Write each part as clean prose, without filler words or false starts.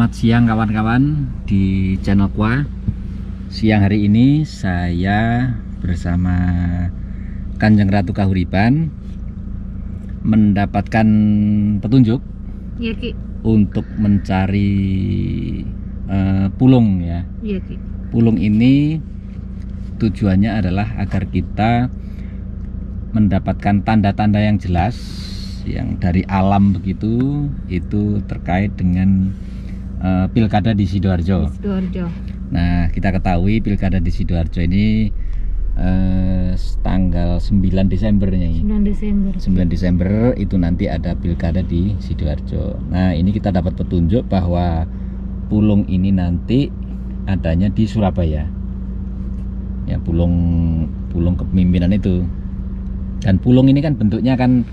Selamat siang kawan-kawan di channel Kwa. Siang hari ini saya bersama Kanjeng Ratu Kahuripan mendapatkan petunjuk Iya, Ki. untuk mencari pulung ya. Iya, Ki. Pulung ini tujuannya adalah agar kita mendapatkan tanda-tanda yang jelas yang dari alam begitu, itu terkait dengan pilkada di Sidoarjo. Nah, kita ketahui pilkada di Sidoarjo ini tanggal 9 Desembernya ini. 9 Desember itu nanti ada pilkada di Sidoarjo. Nah, ini kita dapat petunjuk bahwa pulung ini nanti adanya di Surabaya. Ya, pulung kepemimpinan itu. Dan pulung ini kan bentuknya kan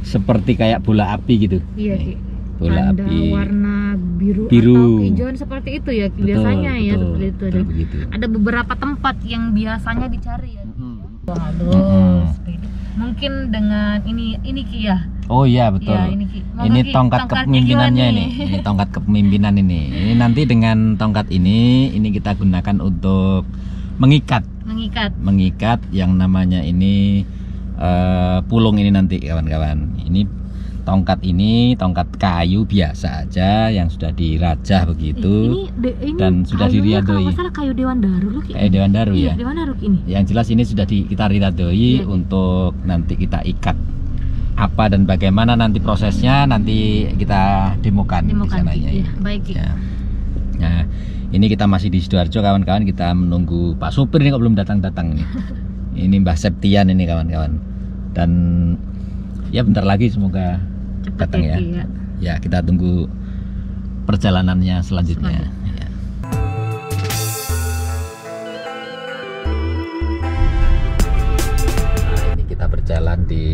seperti kayak bola api gitu. Iya, Ki. Bola Tanda api warna biru atau hijauan seperti itu ya, biasanya ya seperti itu. Begitu. Ada beberapa tempat yang biasanya dicari ya. Waduh, mungkin dengan ini Ki ya. Oh iya betul. Ya, ini Ki. Ini tongkat kepemimpinannya ini. Ini tongkat kepemimpinan ini. Ini nanti dengan tongkat ini kita gunakan untuk mengikat yang namanya ini pulung ini nanti kawan-kawan. Ini tongkat kayu biasa aja yang sudah dirajah begitu ini dan sudah diriadoi. Masalah kayu Dewan Daru loh, Ki. Kayu Dewan Daru ya. Dewan Daru ini. Yang jelas ini sudah kita riadoi untuk nanti kita ikat. Apa dan bagaimana nanti prosesnya nanti kita demokan di sananya ya. Baik, Ki. Ya. Nah, ini kita masih di Sidoarjo kawan-kawan, kita menunggu Pak Supir ini kok belum datang-datang nih. Ini Mbah Septian ini kawan-kawan. Dan ya bentar lagi semoga datang ya. Ya, kita tunggu perjalanannya selanjutnya. Ya. Nah, ini kita berjalan di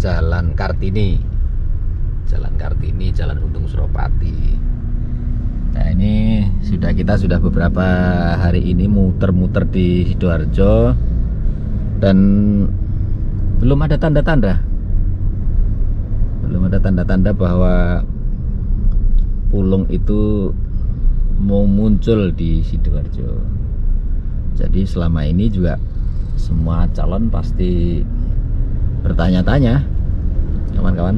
Jalan Kartini, Jalan Untung Suropati. Nah, ini kita sudah beberapa hari ini muter-muter di Sidoarjo dan belum ada tanda-tanda bahwa pulung itu mau muncul di Sidoarjo. Jadi selama ini juga semua calon pasti bertanya-tanya, kawan-kawan.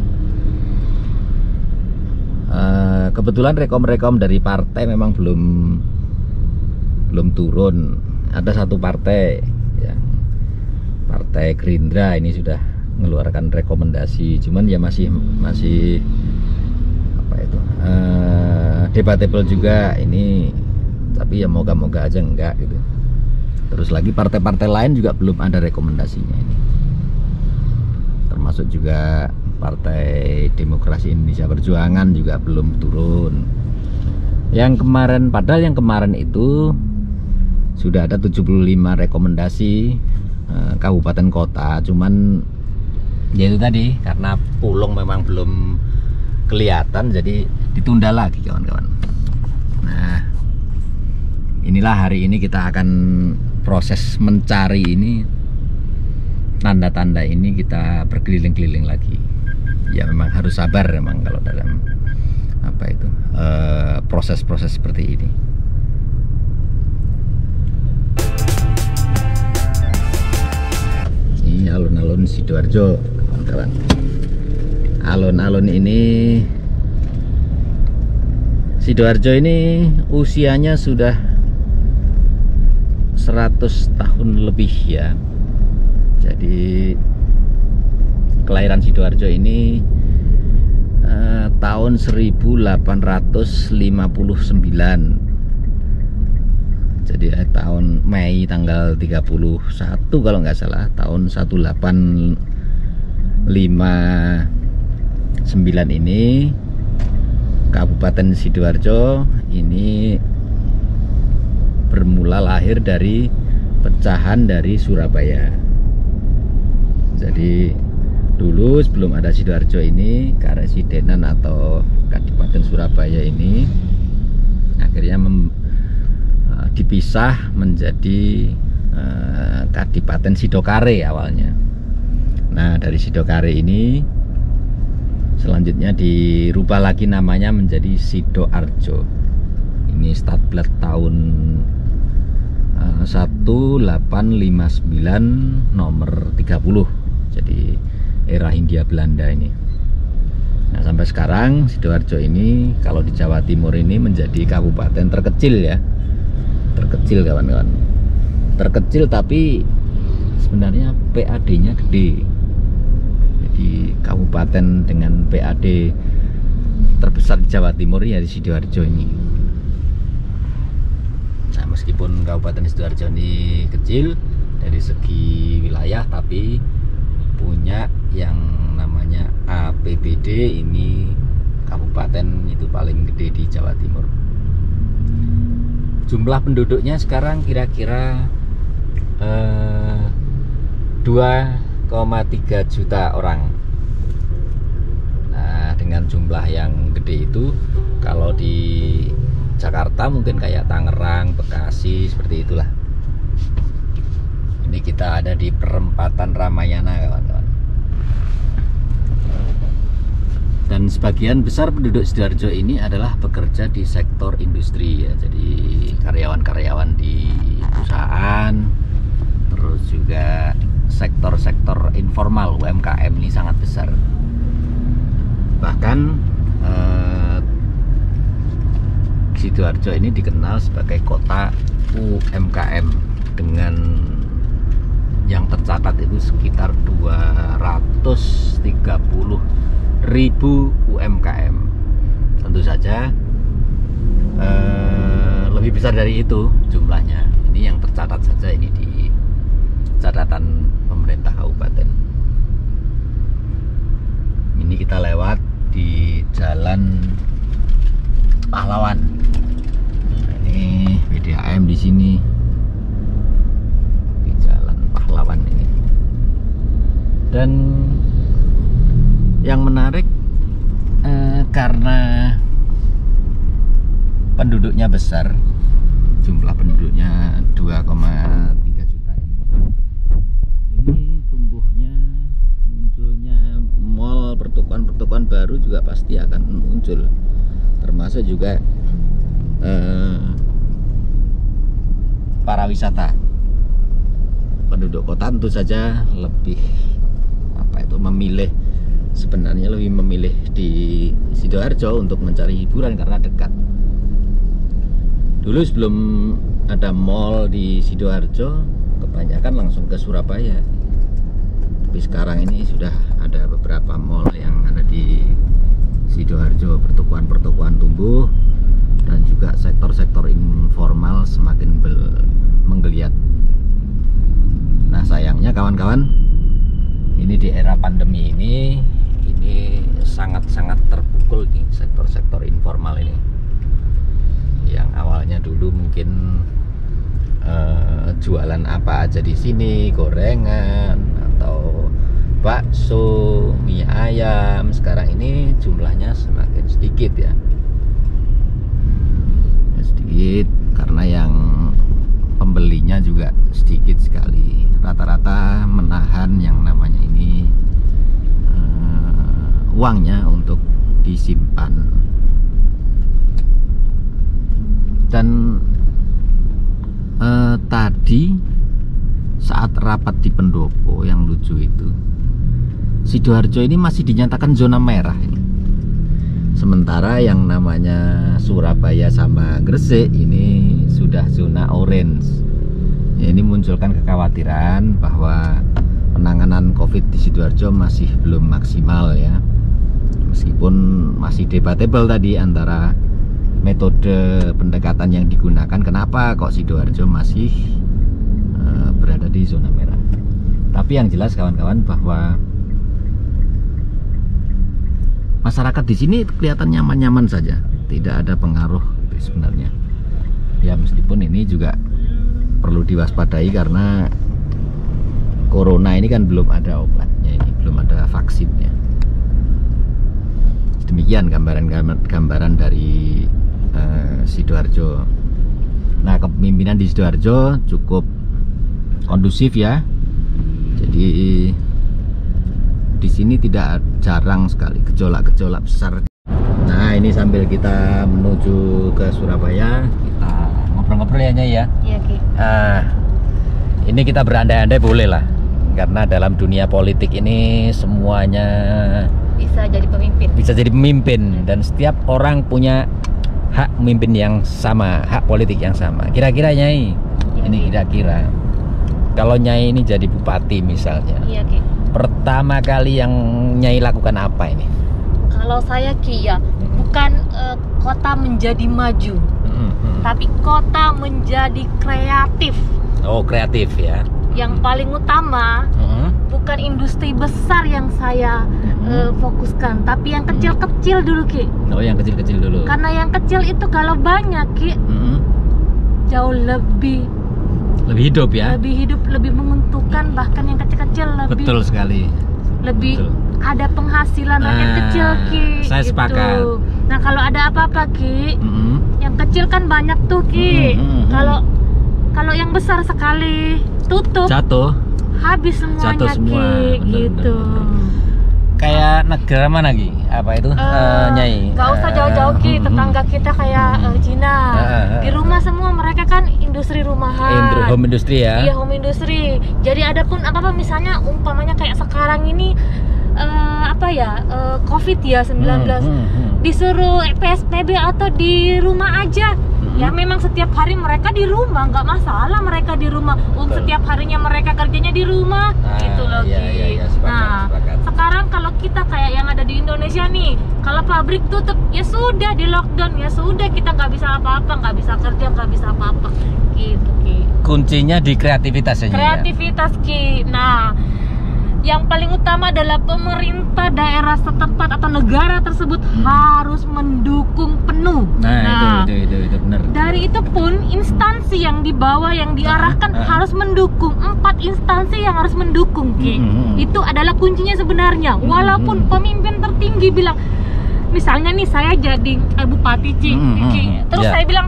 Kebetulan rekom dari partai memang belum turun. Ada satu partai yang Partai Gerindra ini sudah mengeluarkan rekomendasi, cuman ya masih apa itu debatable juga ini, tapi ya moga-moga aja enggak gitu. Terus lagi partai-partai lain juga belum ada rekomendasinya ini, termasuk juga Partai Demokrasi Indonesia Perjuangan juga belum turun. Padahal yang kemarin itu sudah ada 75 rekomendasi kabupaten kota, cuman ya itu tadi karena pulung memang belum kelihatan jadi ditunda lagi kawan-kawan. Nah, inilah hari ini kita akan proses mencari ini tanda-tanda ini, kita berkeliling-keliling lagi. Ya memang harus sabar memang kalau dalam proses-proses seperti ini. Ini alun-alun Sidoarjo kawan-kawan. Alun-alun ini Sidoarjo ini usianya sudah 100 tahun lebih ya. Jadi kelahiran Sidoarjo ini tahun 1859. Jadi tahun Mei tanggal 31 kalau nggak salah, tahun 1859 ini Kabupaten Sidoarjo ini bermula lahir dari pecahan dari Surabaya. Jadi dulu sebelum ada Sidoarjo ini, Karesidenan atau Kadipaten Surabaya ini akhirnya dipisah menjadi Kadipaten Sidokare awalnya. Nah, dari Sidokare ini Selanjutnya dirubah lagi namanya menjadi Sidoarjo. Ini start plat tahun 1859 nomor 30. Jadi era Hindia Belanda ini. Nah, sampai sekarang Sidoarjo ini kalau di Jawa Timur ini menjadi kabupaten terkecil ya. Terkecil kawan-kawan. Terkecil tapi sebenarnya PAD-nya gede. Di kabupaten dengan PAD terbesar di Jawa Timur ya di Sidoarjo ini. Nah, meskipun Kabupaten Sidoarjo ini kecil dari segi wilayah, tapi punya yang namanya APBD, ini kabupaten itu paling gede di Jawa Timur. Jumlah penduduknya sekarang kira-kira 2,3 juta orang. Nah, dengan jumlah yang gede itu, kalau di Jakarta mungkin kayak Tangerang, Bekasi, seperti itulah. Ini kita ada di perempatan Ramayana kawan-kawan. Dan sebagian besar penduduk Sidoarjo ini adalah bekerja di sektor industri ya. Jadi karyawan-karyawan di perusahaan, terus juga sektor-sektor informal UMKM ini sangat besar. Bahkan Sidoarjo ini dikenal sebagai kota UMKM dengan yang tercatat itu sekitar 230.000 UMKM. Tentu saja lebih besar dari itu jumlahnya. Ini yang tercatat saja ini di catatan pemerintah kabupaten. Ini kita lewat di Jalan Pahlawan. Ini PDAM di sini di Jalan Pahlawan ini. Dan yang menarik karena penduduknya besar, jumlah penduduknya 2,3 juta ini tumbuhnya, munculnya mall, pertukuan baru juga pasti akan muncul, termasuk juga para wisata. Penduduk kota tentu saja lebih memilih, sebenarnya lebih memilih di Sidoarjo untuk mencari hiburan karena dekat. Dulu sebelum ada mall di Sidoarjo, kebanyakan langsung ke Surabaya. Tapi sekarang ini sudah ada beberapa mall yang ada di Sidoarjo. Pertukuan tumbuh dan juga sektor-sektor informal semakin menggeliat. Nah, sayangnya kawan-kawan, ini di era pandemi ini sangat-sangat terpukul nih sektor-sektor informal ini. Yang awalnya dulu mungkin jualan apa aja di sini, gorengan atau bakso, mie ayam, sekarang ini jumlahnya semakin sedikit ya. Sedikit karena yang pembelinya juga sedikit sekali. Rata-rata menahan yang namanya ini uangnya untuk disimpan. Dan tadi saat rapat di Pendopo yang lucu itu, Sidoarjo ini masih dinyatakan zona merah ini. Sementara yang namanya Surabaya sama Gresik ini sudah zona orange. Ya, ini munculkan kekhawatiran bahwa penanganan COVID di Sidoarjo masih belum maksimal ya. Meskipun masih debatable tadi antara metode pendekatan yang digunakan, kenapa kok Sidoarjo masih berada di zona merah. Tapi yang jelas kawan-kawan bahwa masyarakat di sini kelihatan nyaman-nyaman saja, tidak ada pengaruh sebenarnya. Ya, meskipun ini juga perlu diwaspadai karena corona ini kan belum ada obatnya, ini belum ada vaksinnya. Demikian gambaran dari Sidoarjo. Nah, kepemimpinan di Sidoarjo cukup kondusif ya. Jadi di sini tidak jarang sekali gejolak-gejolak besar. Nah, ini sambil kita menuju ke Surabaya, kita ngobrol-ngobrol ya Nyai ya. Iya Ki. Ini kita berandai-andai boleh lah, karena dalam dunia politik ini semuanya Bisa jadi pemimpin. bisa jadi pemimpin, dan setiap orang punya hak memimpin yang sama, hak politik yang sama. Kira-kira Nyai, ini kira-kira kalau Nyai ini jadi bupati misalnya, Iya Ki. pertama kali yang Nyai lakukan apa ini? Kalau saya Ki ya, bukan kota menjadi maju, tapi kota menjadi kreatif. Oh, kreatif ya. Yang paling utama bukan industri besar yang saya fokuskan, tapi yang kecil-kecil dulu Ki. Oh, yang kecil-kecil dulu. Karena yang kecil itu kalau banyak Ki, jauh lebih hidup ya. lebih hidup, lebih menguntungkan. Bahkan yang kecil-kecil Betul sekali. lebih Betul. ada penghasilan rakyat kecil Ki. Saya gitu. sepakat. Nah kalau ada apa-apa Ki, yang kecil kan banyak tuh Ki. Kalau yang besar sekali tutup, Jatuh. habis semuanya Jatuh semua. Ki. Betul, Gitu. Kayak negara mana Ki? Apa itu? Nyai. Gak usah jauh-jauh Ki, tetangga kita kayak Cina. Di rumah semua mereka kan industri rumahan. Home industry ya. Iya, home industry. Jadi ada pun apa-apa, misalnya umpamanya kayak sekarang ini COVID ya 19. Disuruh PSBB atau di rumah aja. Ya memang setiap hari mereka di rumah, nggak masalah mereka di rumah. Setiap harinya mereka kerjanya di rumah, gitu loh Ki. Iya, sepakat. Sekarang kalau kita kayak yang ada di Indonesia nih, kalau pabrik tutup, ya sudah di lockdown, ya sudah kita nggak bisa apa-apa, nggak bisa kerja, nggak bisa apa-apa, gitu Ki. Kuncinya di kreativitas ya. Kreativitas Ki. Nah, yang paling utama adalah pemerintah daerah setempat atau negara tersebut harus mendukung penuh. Nah, itu benar. Dari itu pun instansi yang dibawa, yang diarahkan harus mendukung. 4 instansi yang harus mendukung Ki. Itu adalah kuncinya sebenarnya. Walaupun pemimpin tertinggi bilang, misalnya nih saya jadi bupati Ki, terus saya bilang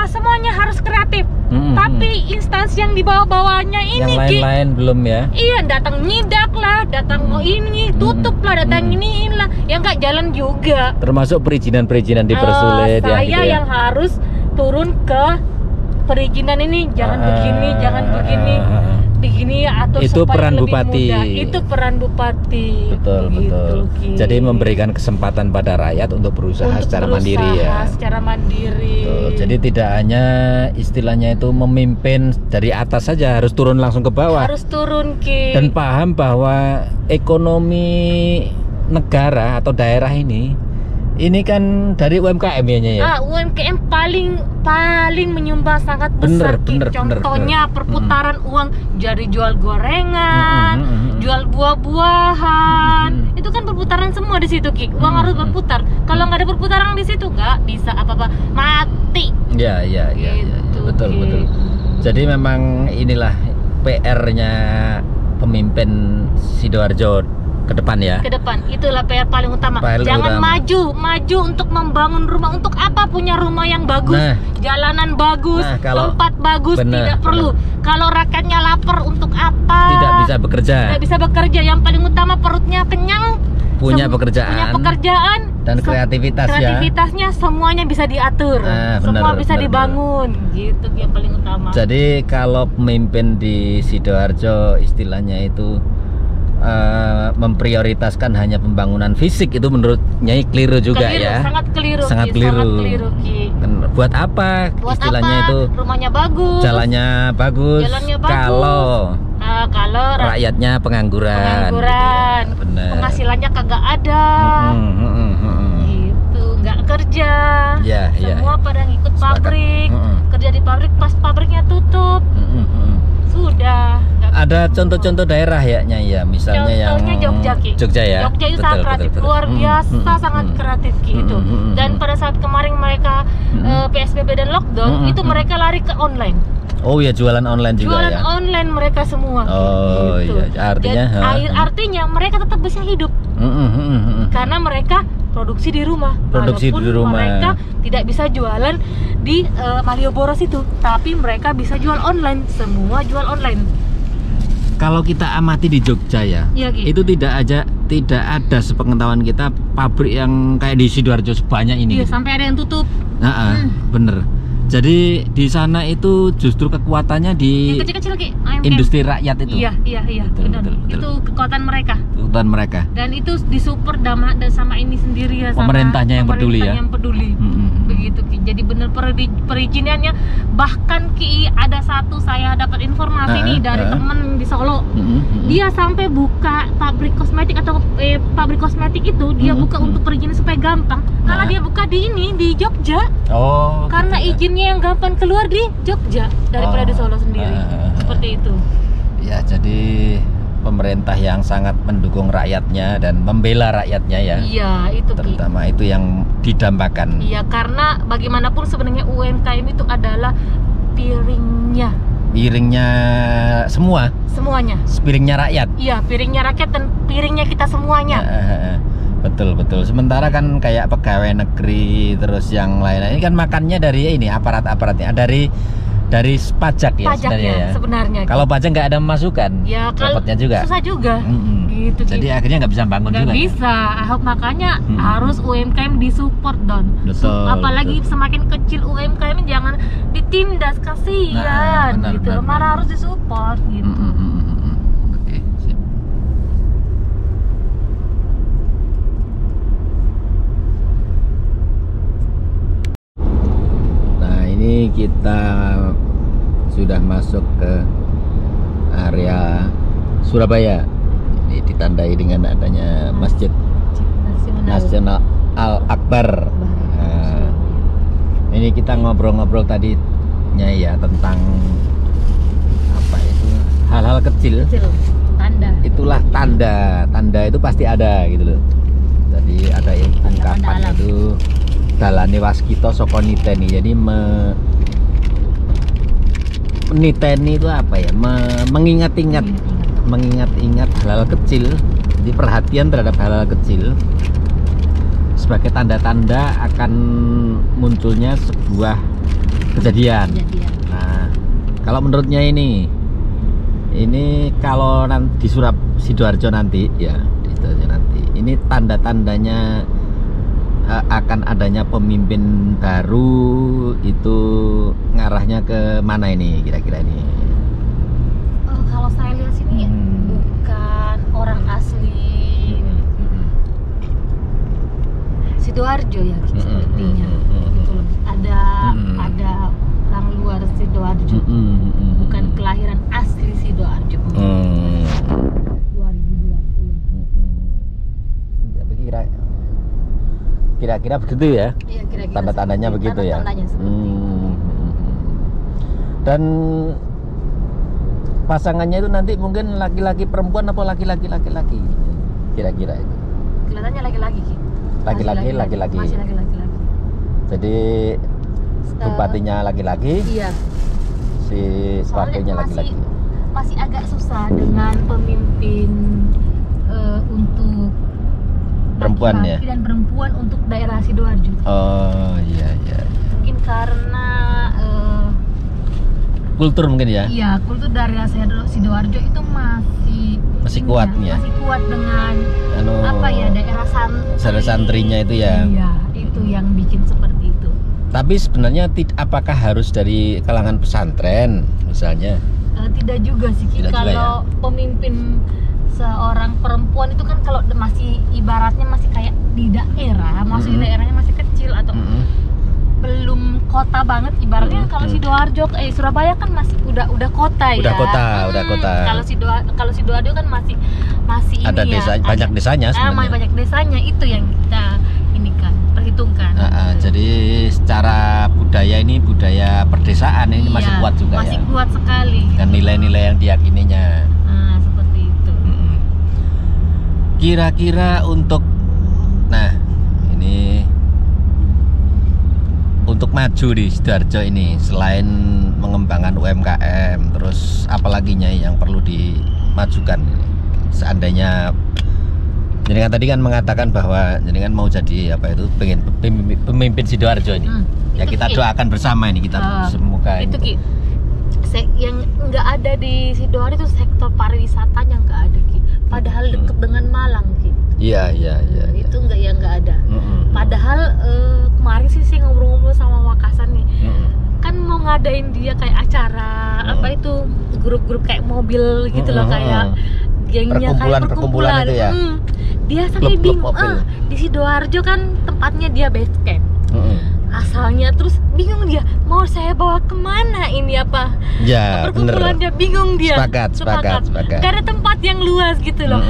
semuanya harus kreatif. Tapi instansi yang dibawa-bawanya ini yang lain-lain belum ya? Iya, datang nyidak lah, datang ini, tutup lah, datang ini lah, ya nggak jalan juga. Termasuk perizinan-perizinan dipersulit Saya gitu ya? yang harus turun ke perizinan ini, jangan begini, jangan begini atau itu supaya peran lebih bupati. mudah. Itu peran bupati. Betul. Ki. Jadi memberikan kesempatan pada rakyat untuk berusaha secara mandiri ya. Secara mandiri. Betul. Jadi tidak hanya istilahnya itu memimpin dari atas saja, harus turun langsung ke bawah. Harus turun Ki. Dan paham bahwa ekonomi negara atau daerah ini kan dari UMKM ya. UMKM paling menyumbang sangat besar Ki. Contohnya perputaran uang dari jual gorengan, jual buah-buahan. Itu kan perputaran semua di situ Ki. Uang harus berputar. Kalau nggak ada perputaran di situ nggak bisa apa-apa, mati. Iya. Gitu, Betul. Jadi memang inilah PR-nya pemimpin Sidoarjo ke depan ya. Ke depan itulah PR paling utama. Jangan maju untuk membangun rumah. Untuk apa punya rumah yang bagus, jalanan bagus, tempat bagus, tidak perlu. Kalau rakyatnya lapar untuk apa? Tidak bisa bekerja. Yang paling utama perutnya kenyang, punya pekerjaan dan kreativitasnya semuanya bisa diatur. Semua bisa dibangun. Gitu yang paling utama. Jadi kalau pemimpin di Sidoarjo istilahnya itu memprioritaskan hanya pembangunan fisik, itu menurut Nyai keliru juga ya. Sangat keliru Ki. Buat apa istilahnya itu? Rumahnya bagus, jalannya bagus. Kalau rakyatnya pengangguran. Gitu ya. Penghasilannya kagak ada. Gitu, nggak kerja. Semua pada ngikut pabrik. Kerja di pabrik, pas pabriknya tutup. Sudah. Ada contoh-contoh daerah ya Nyai ya, misalnya contohnya Jogja ya. Jogja itu sangat kreatif, luar biasa sangat kreatif gitu. Dan pada saat kemarin mereka PSBB dan lockdown, itu mereka lari ke online. Oh ya, jualan online juga ya. Jualan online mereka semua. Oh gitu. Iya, artinya mereka tetap bisa hidup. Karena mereka produksi di rumah. Mereka tidak bisa jualan di Malioboro situ, tapi mereka bisa jual online. Semua jual online. Kalau kita amati di Jogja ya, Iya, Ki. itu tidak ada sepengetahuan kita pabrik yang kayak di Sidoarjo sebanyak ini. Iya, gitu. sampai ada yang tutup. Bener. Jadi di sana itu justru kekuatannya di Yang kecil-kecil, Ki. UMKM. industri rakyat itu. Iya. Betul, Benar. betul. Itu kekuatan mereka. Kekuatan mereka. Dan itu disupport sama ini sendiri ya, sama Pemerintahnya yang peduli ya. yang peduli. Mm-mm. Begitu, Ki. Jadi benar perizinannya, bahkan Ki ada satu saya dapat informasi nih dari temen di Solo. Dia sampai buka pabrik kosmetik atau pabrik kosmetik itu dia buka untuk perizinan supaya gampang. Karena dia buka di Jogja. Oh. Karena gitu ya. izinnya yang gampang keluar di Jogja daripada di Solo sendiri. Seperti itu. Ya, jadi pemerintah yang sangat mendukung rakyatnya dan membela rakyatnya ya. Iya, itu Ki. Terutama itu yang didambakan. Iya, karena bagaimanapun sebenarnya UMKM itu adalah piringnya semuanya. Piringnya rakyat. Iya, piringnya rakyat dan piringnya kita semuanya. Betul. Sementara kan kayak pegawai negeri terus yang lain-lain ini kan makannya dari ini aparatnya dari pajak ya sebenarnya. Kalau pajak nggak ada masukan, ya, dapatnya juga susah juga. Gitu. Jadi akhirnya nggak bisa bangun nggak juga. Bisa. Makanya harus UMKM disupport Don. Betul. Apalagi semakin kecil UMKM jangan ditindas, kasihan gitu. Malah harus disupport gitu. Oke, sip. Nah, ini kita sudah masuk ke area Surabaya. Ini ditandai dengan adanya Masjid Nasional Al-Akbar. Nah, ini kita ngobrol-ngobrol tadinya ya tentang apa itu hal-hal kecil. Tanda. Itulah tanda itu pasti ada gitu loh. Tadi ada ungkapan itu dalane waskita saka niteni. Jadi meniteni itu apa ya? Mengingat-ingat hal-hal kecil. Jadi perhatian terhadap hal-hal kecil sebagai tanda-tanda akan munculnya sebuah kejadian. Nah, kalau menurutnya ini kalau nanti di Sidoarjo nanti ya, di Sidoarjo nanti ini tanda-tandanya akan adanya pemimpin baru itu ngarahnya ke mana ini kira-kira ini? Kalau saya lihat sini bukan orang asli Sidoarjo ya sepertinya. Gitu loh. Ada orang luar Sidoarjo. Bukan kelahiran asli Sidoarjo. 2020. Kira-kira begitu ya? Iya, kira-kira tanda-tandanya begitu ya. Tanda-tandanya seperti itu. Dan pasangannya itu nanti mungkin laki-laki perempuan apa laki-laki kira-kira itu? Kelihatannya laki-laki. Laki-laki. Masih laki-laki. Jadi bupatinya laki-laki. Iya. Si wakilnya laki-laki. Masih agak susah dengan pemimpin untuk perempuan laki-laki ya. dan perempuan untuk daerah Sidoarjo. Oh iya. Mungkin karena kultur mungkin ya. Iya, kultur daerah Sidoarjo itu masih kuat ya. Masih kuat dengan daerah santrinya itu ya. Iya, itu yang bikin seperti itu. Tapi sebenarnya apakah harus dari kalangan pesantren misalnya? Tidak juga sih, kalau pemimpin seorang perempuan itu kan kalau masih ibaratnya masih kayak di daerah, maksudnya daerahnya masih kecil atau belum kota banget ibaratnya. Kalau Sidoarjo Surabaya kan masih udah kota ya. Udah kota. Kalau Sidoarjo kan masih ada ini desa, ya. banyak desanya sebenarnya. Banyak desanya, itu yang kita perhitungkan. Jadi secara budaya perdesaan ini masih kuat juga masih ya. Kuat sekali. Dan nilai-nilai yang diyakininya. Seperti itu. Kira-kira untuk untuk maju di Sidoarjo ini selain mengembangkan UMKM, terus apalaginya yang perlu dimajukan ini? Seandainya jenengan tadi kan mengatakan bahwa jenengan mau jadi pengen pemimpin Sidoarjo ini. Ya kita doakan bersama ini, kita semoga itu Ki. yang nggak ada di Sidoarjo itu sektor pariwisatanya nggak ada Ki. Padahal deket dengan Malang Ki. Iya. Itu nggak ada. Padahal kemarin sih saya ngobrol-ngobrol sama Makassar nih. Kan mau ngadain dia kayak acara apa itu grup-grup kayak mobil gitu loh, kayak gengnya kayak perkumpulan itu ya. Dia sampai bingung di Sidoarjo kan tempatnya dia base camp. Asalnya terus bingung dia mau saya bawa kemana ini apa perkumpulannya, bingung dia. Sepakat. Gak ada tempat yang luas gitu loh.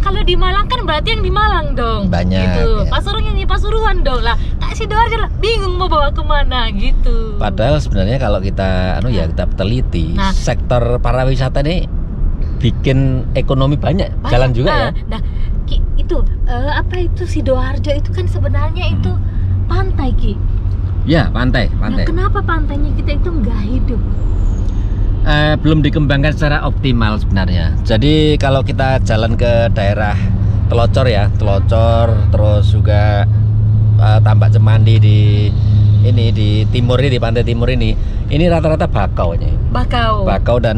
Kalau di Malang kan berarti yang di Malang dong banyak gitu. ya. Pasuruan dong lah, tak Sidoarjo lah bingung mau bawa kemana gitu. Padahal sebenarnya kalau kita kita teliti, sektor pariwisata ini bikin ekonomi banyak jalan juga ya. Nah itu apa itu Sidoarjo itu kan sebenarnya itu pantai Ki. Ya, pantai. Nah, kenapa pantainya kita itu nggak hidup? Belum dikembangkan secara optimal sebenarnya. Jadi kalau kita jalan ke daerah Telocor terus juga Tambak Cemandi di timur ini, di pantai timur ini rata-rata bakau dan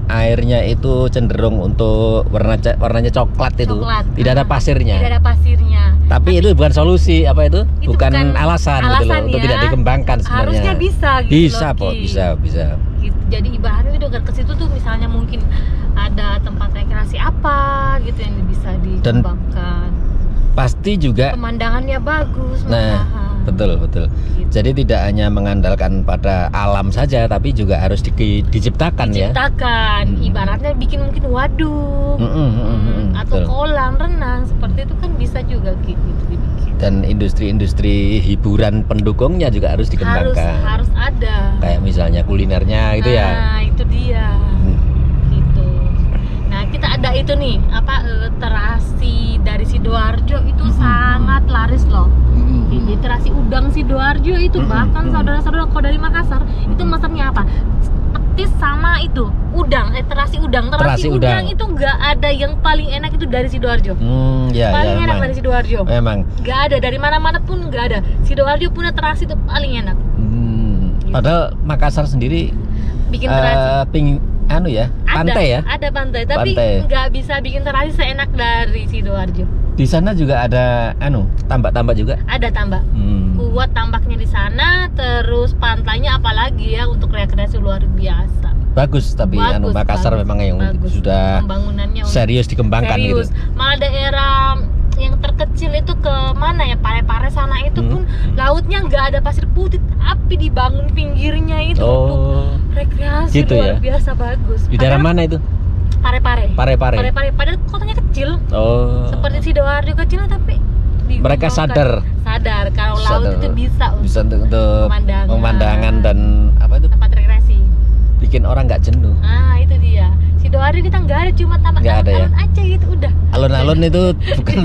airnya itu cenderung untuk warnanya coklat itu. Tidak ada pasirnya. Tapi itu bukan solusi, bukan alasan gitu loh, untuk tidak dikembangkan sebenarnya. Harusnya bisa gitu. Bisa. Gitu. Jadi ibaratnya itu ke situ tuh misalnya mungkin ada tempat rekreasi apa gitu yang bisa dikembangkan. Pasti juga pemandangannya bagus. Betul. Gitu. Jadi tidak hanya mengandalkan pada alam saja, tapi juga harus diciptakan ya. Ibaratnya bikin mungkin waduk atau kolam renang seperti itu kan bisa juga gitu dibikin. Dan industri-industri hiburan pendukungnya juga harus dikembangkan. Harus ada. Kayak misalnya kulinernya gitu ya. Nah, itu dia. Gitu. Nah, kita ada itu nih, terasi dari Sidoarjo itu sangat laris loh. Jadi terasi udang Sidoarjo itu bahkan saudara-saudara kalau dari Makassar itu masalahnya apa? Petis sama itu udang, terasi udang itu nggak ada yang paling enak itu dari Sidoarjo. Paling enak dari Sidoarjo. Memang. Nggak ada dari mana-mana pun nggak ada. Sidoarjo punya terasi itu paling enak. Padahal Makassar sendiri bikin terasi. Pantai ya? Ada pantai, tapi nggak bisa bikin terasi seenak dari Sidoarjo. Di sana juga ada tambak-tambak juga? Ada tambak. Kuat tambaknya di sana, terus pantainya apalagi ya untuk rekreasi luar biasa. Bagus, tapi Makassar memang yang sudah serius dikembangkan gitu. Malah daerah yang terkecil itu ke mana ya, Pare-Pare sana itu pun lautnya nggak ada pasir putih, tapi dibangun pinggirnya itu untuk rekreasi gitu luar biasa bagus. Di daerah mana itu? Pare-Pare. Padahal kotanya kecil. Seperti Sidoarjo kecil, tapi mereka sadar kalau laut itu bisa untuk pemandangan dan tempat rekreasi. Bikin orang nggak jenuh. Itu dia. Sidoarjo kita nggak ada, cuma alun-alun aja gitu udah. Alun-alun itu bukan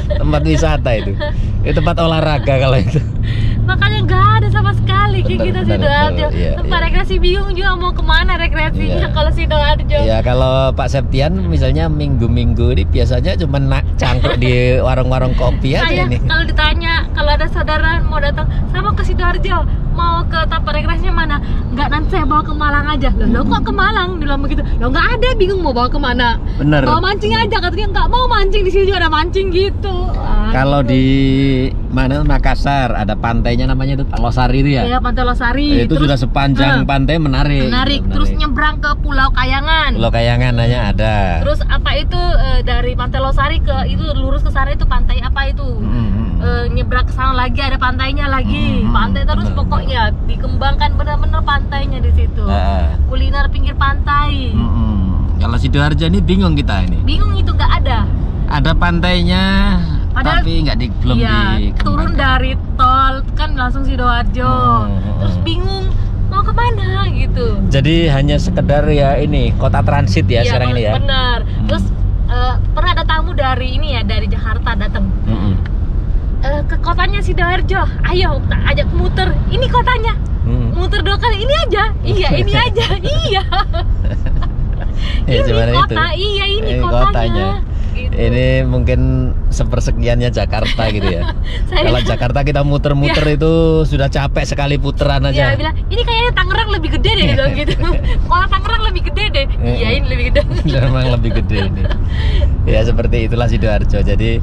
tempat wisata itu tempat olahraga kalau itu. Makanya nggak ada sama sekali kita Sidoarjo. Tempat rekreasi bingung juga mau kemana rekreasinya kalau Sidoarjo. Ya kalau Pak Septian misalnya minggu-minggu ini biasanya cuma cangkruk di warung-warung kopi aja nih. Kalau ditanya, kalau ada saudara mau datang, saya mau ke Sidoarjo, mau ke tempat rekreasinya mana? Nggak, nanti saya bawa ke Malang aja. Loh kok ke Malang? Bilang begitu. Loh nggak ada, bingung mau bawa kemana? Bener. Mau mancing aja, katanya nggak mau mancing, di sini juga ada mancing gitu. Kalau di Makassar ada pantainya namanya itu Losari itu ya? Iya, Pantai Losari. Itu sudah sepanjang pantai menarik. Terus nyebrang ke Pulau Kayangan. Pulau Kayangan hanya ada. Terus apa itu dari Pantai Losari ke itu lurus ke sana itu pantai apa itu? Nyebrang ke sana lagi ada pantainya lagi. Pantai terus pokoknya dikembangkan benar-benar pantainya di situ. Kuliner pinggir pantai. Kalau Sidoarjo ini bingung kita ini. Bingung itu nggak ada. Ada pantainya. Padahal, tapi belum dikembangkan. Turun dari tol kan langsung Sidoarjo. Terus bingung mau kemana gitu. Jadi hanya sekedar ya ini kota transit ya sekarang ini ya. Benar. Terus pernah ada tamu dari dari Jakarta datang. Ke kotanya Sidoarjo. Ayo ajak muter. Ini kotanya. Muter 2 kali ini aja. Iya, ini aja. Iya. Ini kota. Itu. Iya, ini kotanya. Gitu. Ini mungkin sepersekiannya Jakarta gitu ya. Kalau Jakarta kita muter-muter itu sudah capek sekali puteran aja. Dia bilang, ini kayaknya Tangerang lebih gede deh, dia bilang gitu. Kalau Tangerang lebih gede deh, iya ini lebih gede. Memang lebih gede ini. Ya seperti itulah Sidoarjo. Jadi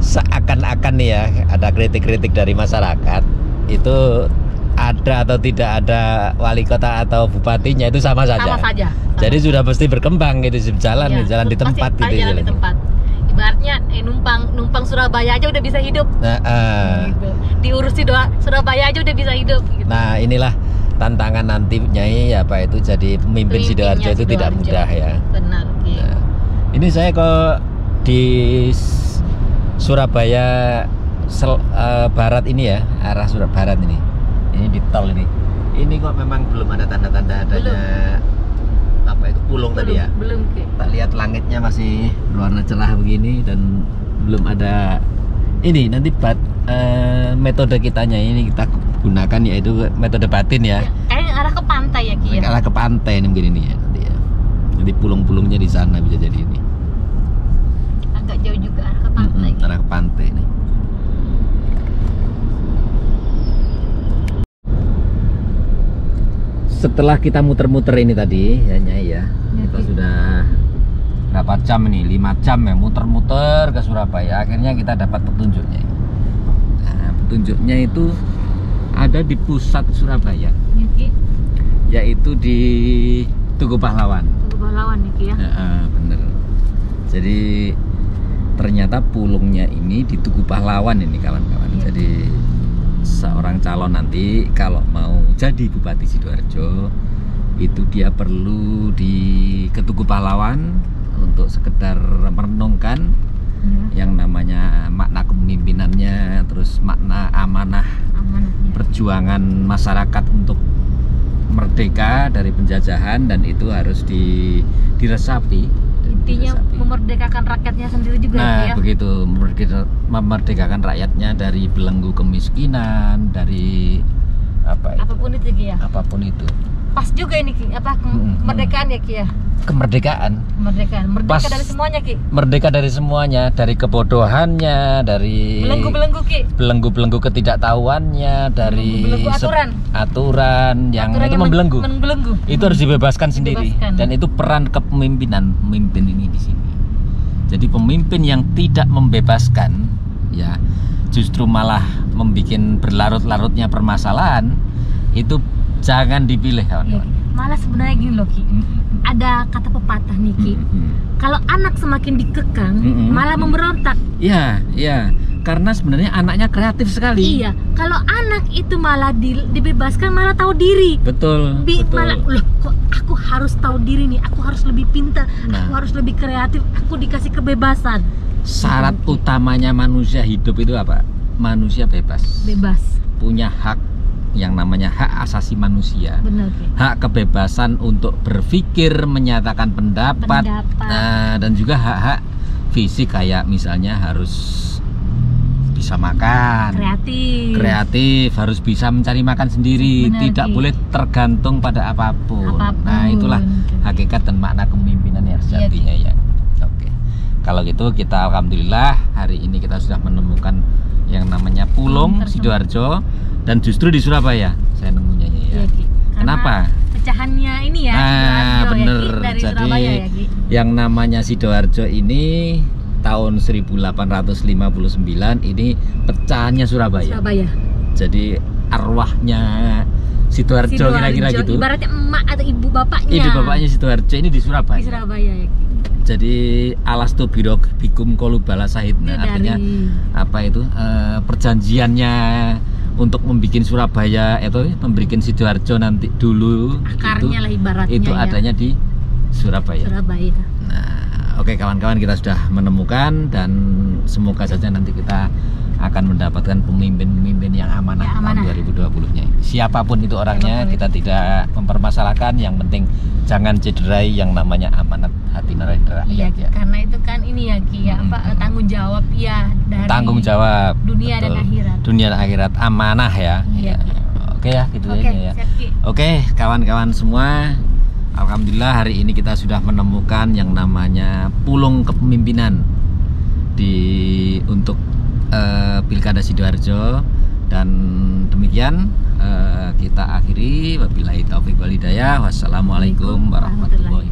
seakan-akan nih ya, ada kritik-kritik dari masyarakat itu ada atau tidak ada wali kota atau bupatinya itu sama saja. Sama saja. Jadi sudah pasti berkembang gitu, jalan ya, jalan di tempat gitu. Jalan di tempat. Ibaratnya numpang Surabaya aja udah bisa hidup. Gitu. Diurusi Surabaya aja udah bisa hidup. Gitu. Nah inilah tantangan nantinya ya apa itu jadi pemimpin Sidoarjo itu tidak mudah ya. Benar. Gitu. Nah, ini saya kok di Surabaya barat ini ya, arah Surabaya barat ini di tol ini kok memang belum ada tanda-tanda adanya apa itu pulung tadi ya. Belum. Tak lihat langitnya masih berwarna cerah begini dan belum ada ini nanti metode kitanya ini kita gunakan yaitu metode batin ya. Kayaknya arah ke pantai ya Ki ya. Arah ke pantai ini begini nih ya nanti ya. Jadi pulung-pulungnya di sana bisa jadi ini. Agak jauh juga arah ke pantai. Arah ke pantai nih. Setelah kita muter-muter ini tadi ya Nyai ya, kita sudah berapa jam ini? 5 jam ya muter-muter ke Surabaya. Akhirnya kita dapat petunjuknya. Nah, petunjuknya itu ada di pusat Surabaya, yaitu di Tugu Pahlawan. Tugu Pahlawan nih Ki ya. Bener. Jadi ternyata pulungnya ini di Tugu Pahlawan ini kawan-kawan. Jadi seorang calon nanti kalau mau jadi Bupati Sidoarjo itu dia perlu ke Tugu Pahlawan untuk sekedar merenungkan yang namanya makna kepemimpinannya, terus makna amanah perjuangan masyarakat untuk merdeka dari penjajahan, dan itu harus diresapi. Intinya memerdekakan rakyatnya sendiri juga. Nah ya? Begitu, memerdekakan rakyatnya dari belenggu kemiskinan, dari apapun itu Ki ya. Apapun itu. Pas juga ini Ki, kemerdekaan ya Ki ya. Kemerdekaan. Merdeka dari semuanya Ki. Merdeka dari semuanya, dari kebodohannya, dari belenggu-belenggu Ki. Belenggu-belenggu ketidaktahuannya, dari aturan yang itu membelenggu. Itu harus dibebaskan sendiri. Dan itu peran kepemimpinan pemimpin ini di sini. Jadi pemimpin yang tidak membebaskan ya justru malah membuat berlarut-larutnya permasalahan, itu jangan dipilih kawan-kawan. Malah sebenarnya gini loh Ki, ada kata pepatah nih Ki, kalau anak semakin dikekang malah memberontak. Iya, karena sebenarnya anaknya kreatif sekali. Iya, kalau anak itu malah dibebaskan malah tahu diri. Betul. Malah loh, kok aku harus tahu diri nih, aku harus lebih pintar, aku harus lebih kreatif, aku dikasih kebebasan. Syarat utamanya manusia hidup itu apa? Manusia bebas. Punya hak yang namanya hak asasi manusia. Benar, hak kebebasan untuk berpikir, menyatakan pendapat. Nah, dan juga hak-hak fisik kayak misalnya harus bisa makan, kreatif, harus bisa mencari makan sendiri. Benar, tidak boleh tergantung pada apapun. Nah, itulah hakikat dan makna kepemimpinan yang sejatinya ya. Oke. Kalau gitu kita alhamdulillah hari ini kita sudah menemukan yang namanya Pulung Sidoarjo, dan justru di Surabaya saya nemunya ya. Kenapa? Pecahannya ini ya. Bener. Dari jadi Surabaya ya, Ki. Yang namanya Sidoarjo ini tahun 1859 ini pecahannya Surabaya. Jadi arwahnya Sidoarjo kira-kira gitu. Ibaratnya emak atau ibu bapaknya. Ibu bapaknya Sidoarjo ini di Surabaya. Di Surabaya ya. Jadi alastu birok bikum kolubala sahidna, artinya apa itu perjanjiannya untuk membuat Surabaya itu membuat Sidoarjo nanti dulu akarnya lah ibaratnya itu adanya di Surabaya. Nah, oke kawan-kawan, kita sudah menemukan dan semoga saja nanti kita akan mendapatkan pemimpin-pemimpin yang amanah, tahun 2020-nya. Siapapun itu orangnya, kita tidak mempermasalahkan, yang penting jangan cederai yang namanya amanat hati nurani rakyat. Iya, karena itu kan ini ya Ki ya, tanggung jawab ya dari tanggung jawab dunia dan akhirat. Dunia dan akhirat, amanah ya. Iya. Oke ya, gitu ya. Oke, kawan-kawan semua, alhamdulillah hari ini kita sudah menemukan yang namanya Pulung Kepemimpinan untuk Pilkada Sidoarjo. Dan demikian kita akhiri, wabillahi taufiq wal hidayah. Wassalamualaikum warahmatullahi wabarakatuh.